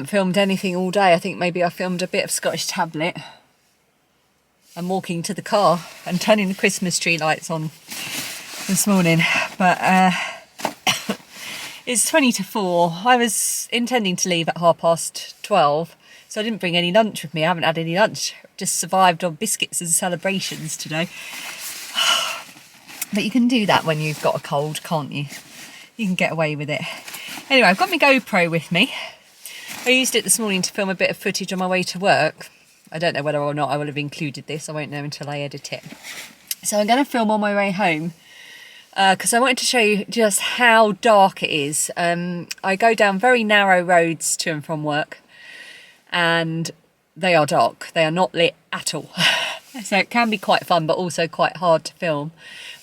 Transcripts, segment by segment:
filmed anything all day. I think maybe I filmed a bit of Scottish Tablet. I'm walking to the car and turning the Christmas tree lights on this morning, but it's 20 to 4. I was intending to leave at 12:30, so I didn't bring any lunch with me. I haven't had any lunch, just survived on biscuits and celebrations today. But you can do that when you've got a cold, can't you? You can get away with it. Anyway, I've got my GoPro with me. I used it this morning to film a bit of footage on my way to work. I don't know whether or not I will have included this. I won't know until I edit it. So I'm going to film on my way home because I wanted to show you just how dark it is. I go down very narrow roads to and from work, and they are dark. They are not lit at all. So it can be quite fun, but also quite hard to film.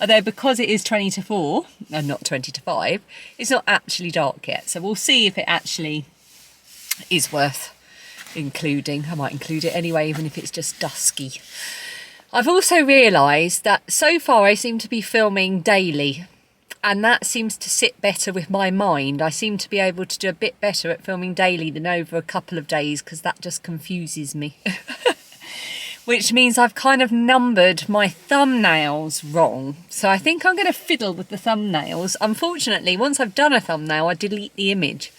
Although because it is 20 to 4 and not 20 to 5, it's not actually dark yet. So we'll see if it actually is worth including. I might include it anyway, even if it's just dusky. I've also realised that so far I seem to be filming daily, and that seems to sit better with my mind. I seem to be able to do a bit better at filming daily than over a couple of days, because that just confuses me. Which means I've kind of numbered my thumbnails wrong. So I think I'm going to fiddle with the thumbnails. Unfortunately, once I've done a thumbnail, I delete the image.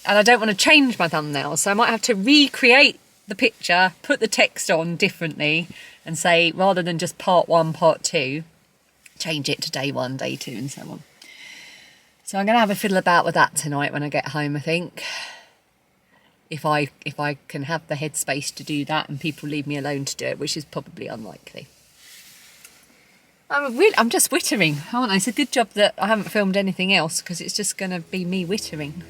And I don't want to change my thumbnail, so I might have to recreate the picture, put the text on differently, and say, rather than just part 1, part 2, change it to day 1, day 2, and so on. So I'm going to have a fiddle about with that tonight when I get home, I think. If I can have the headspace to do that and people leave me alone to do it, which is probably unlikely. I'm just wittering, aren't I? It's a good job that I haven't filmed anything else, because it's just going to be me wittering.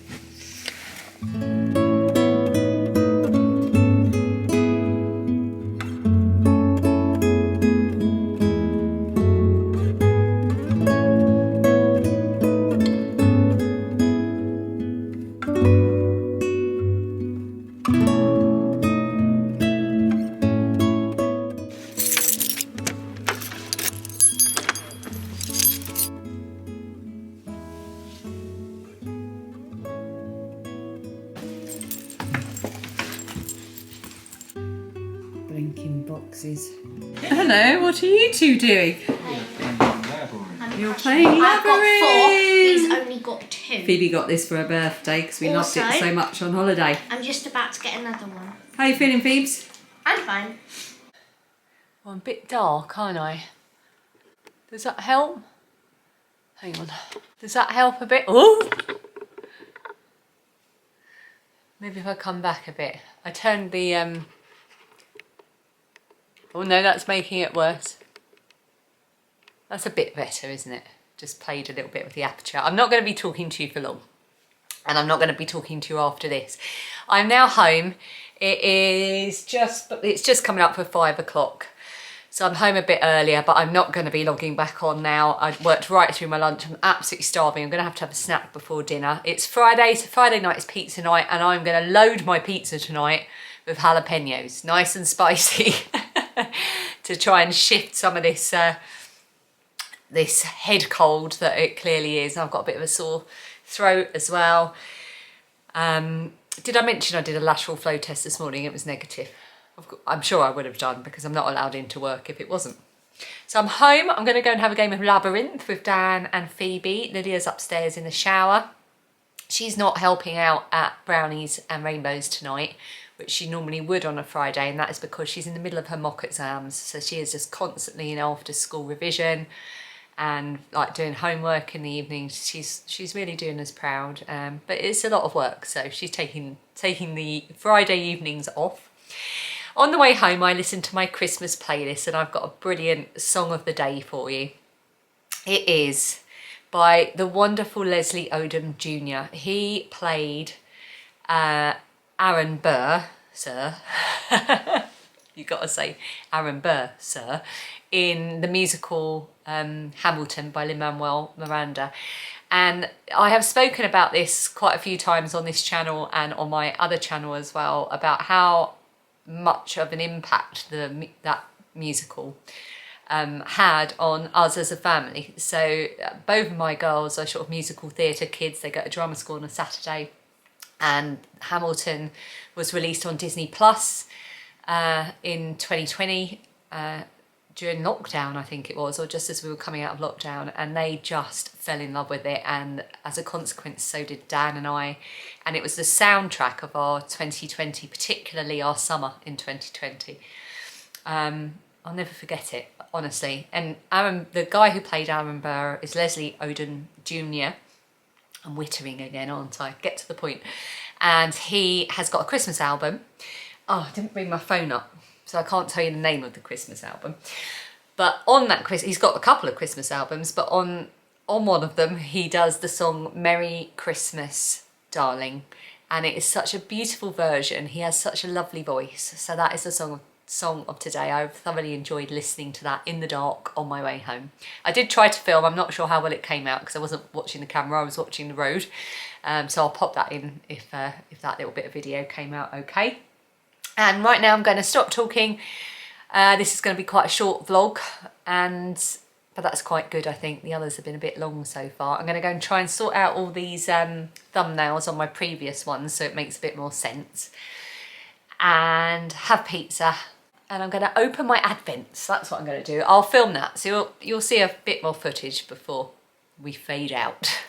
Blinking boxes. Hello, what are you two doing? You're playing I've got 4, Labyrinth. he's only got 2. Phoebe got this for her birthday because we loved it so much on holiday. I'm just about to get another one. How are you feeling, Phoebes? I'm fine. Well, I'm a bit dark, aren't I? Does that help? Hang on. Does that help a bit? Oh! Maybe if I come back a bit. I turned the... Oh no, that's making it worse. That's a bit better, isn't it? Just played a little bit with the aperture. I'm not going to be talking to you for long. And I'm not going to be talking to you after this. I'm now home. It's just coming up for 5 o'clock. So I'm home a bit earlier, but I'm not going to be logging back on now. I worked right through my lunch. I'm absolutely starving. I'm going to have a snack before dinner. It's Friday, so Friday night is pizza night, and I'm going to load my pizza tonight with jalapenos, nice and spicy, to try and shift some of this this head cold that it clearly is. I've got a bit of a sore throat as well. Did I mention I did a lateral flow test this morning? It was negative. I'm sure I would have done, because I'm not allowed into work if it wasn't. So I'm home. I'm going to go and have a game of Labyrinth with Dan and Phoebe. Lydia's upstairs in the shower. She's not helping out at Brownies and Rainbows tonight, which she normally would on a Friday, and that is because she's in the middle of her mock exams. So she is just constantly in after school revision and like doing homework in the evening. She's really doing us proud, but it's a lot of work, so she's taking the Friday evenings off. On the way home, I listened to my Christmas playlist, and I've got a brilliant song of the day for you. It is by the wonderful Lesley Odom Jr. He played Aaron Burr, sir. You got to say Aaron Burr, sir, in the musical Hamilton by Lin-Manuel Miranda. And I have spoken about this quite a few times on this channel and on my other channel as well, about how much of an impact that musical had on us as a family. So both of my girls are sort of musical theatre kids. They go to drama school on a Saturday, And Hamilton was released on Disney Plus in 2020 during lockdown, I think it was, or just as we were coming out of lockdown, and they just fell in love with it, and as a consequence so did Dan and I, and it was the soundtrack of our 2020, particularly our summer in 2020. I'll never forget it, honestly. And the guy who played Aaron Burr is Lesley Odom Jr. I'm wittering again, aren't I? Get to the point. And he has got a Christmas album. Oh, I didn't bring my phone up, so I can't tell you the name of the Christmas album. But on that he's got a couple of Christmas albums, but on one of them he does the song Merry Christmas, Darling. And it is such a beautiful version. He has such a lovely voice. So that is the song of today. I've thoroughly enjoyed listening to that in the dark on my way home. I did try to film. I'm not sure how well it came out because I wasn't watching the camera, I was watching the road. So I'll pop that in if that little bit of video came out okay. And right now I'm going to stop talking. This is going to be quite a short vlog, but that's quite good, I think. The others have been a bit long so far. I'm going to go and try and sort out all these thumbnails on my previous ones so it makes a bit more sense. And have pizza. And I'm going to open my advents. That's what I'm going to do. I'll film that, so you'll see a bit more footage before we fade out.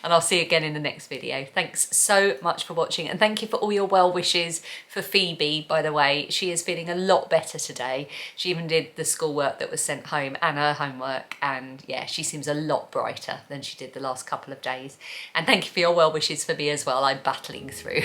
And I'll see you again in the next video. Thanks so much for watching, and thank you for all your well wishes for Phoebe, by the way. She is feeling a lot better today. She even did the schoolwork that was sent home and her homework, and yeah, she seems a lot brighter than she did the last couple of days. And thank you for your well wishes for me as well. I'm battling through.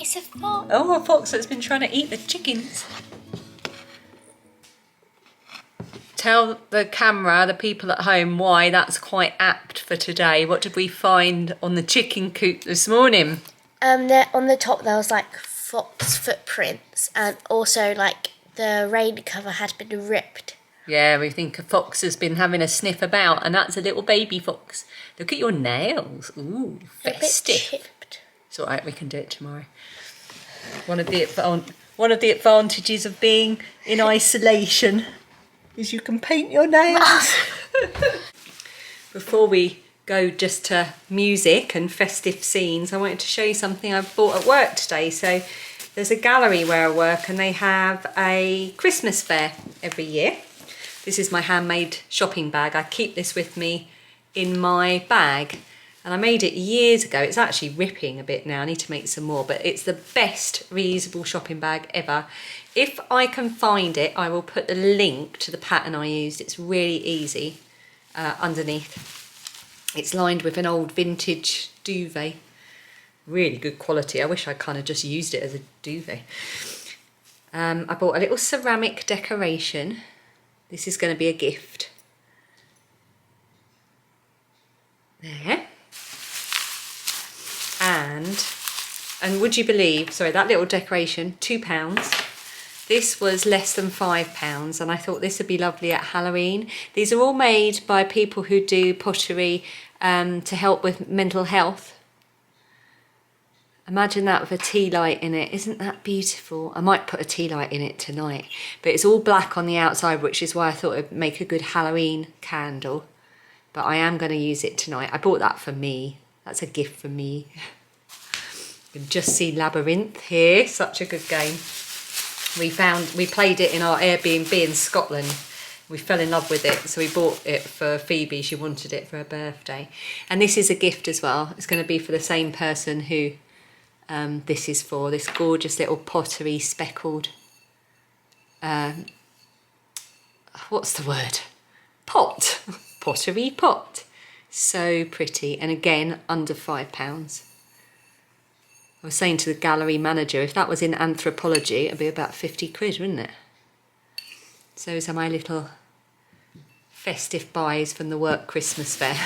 It's a fox. Oh, a fox that's been trying to eat the chickens. Tell the camera, the people at home, why that's quite apt for today. What did we find on the chicken coop this morning? There, on the top there was like fox footprints, and also like the rain cover had been ripped. Yeah, we think a fox has been having a sniff about, and that's a little baby fox. Look at your nails. Ooh, They're a bit festive. chipped. It's all right, we can do it tomorrow. One of the advantages of being in isolation is you can paint your nails. Before we go just to music and festive scenes, I wanted to show you something I bought at work today. So there's a gallery where I work, and they have a Christmas fair every year. This is my handmade shopping bag. I keep this with me in my bag, and I made it years ago. It's actually ripping a bit now. I need to make some more, but it's the best reusable shopping bag ever. If I can find it, I will put the link to the pattern I used. It's really easy underneath. It's lined with an old vintage duvet. Really good quality. I wish I kind of just used it as a duvet. I bought a little ceramic decoration. This is going to be a gift. There. And would you believe, sorry, that little decoration, £2. This was less than £5, and I thought this would be lovely at Halloween. These are all made by people who do pottery to help with mental health. Imagine that with a tea light in it. Isn't that beautiful? I might put a tea light in it tonight. But it's all black on the outside, which is why I thought it'd make a good Halloween candle. But I am going to use it tonight. I bought that for me. That's a gift for me. You can just see Labyrinth here. Such a good game. We played it in our Airbnb in Scotland. We fell in love with it, so we bought it for Phoebe. She wanted it for her birthday. And this is a gift as well. It's going to be for the same person who this is for. This gorgeous little pottery speckled, what's the word? Pot. Pottery pot. So pretty. And again, under £5. I was saying to the gallery manager, if that was in anthropology, it'd be about 50 quid, wouldn't it? So those are my little festive buys from the work Christmas fair.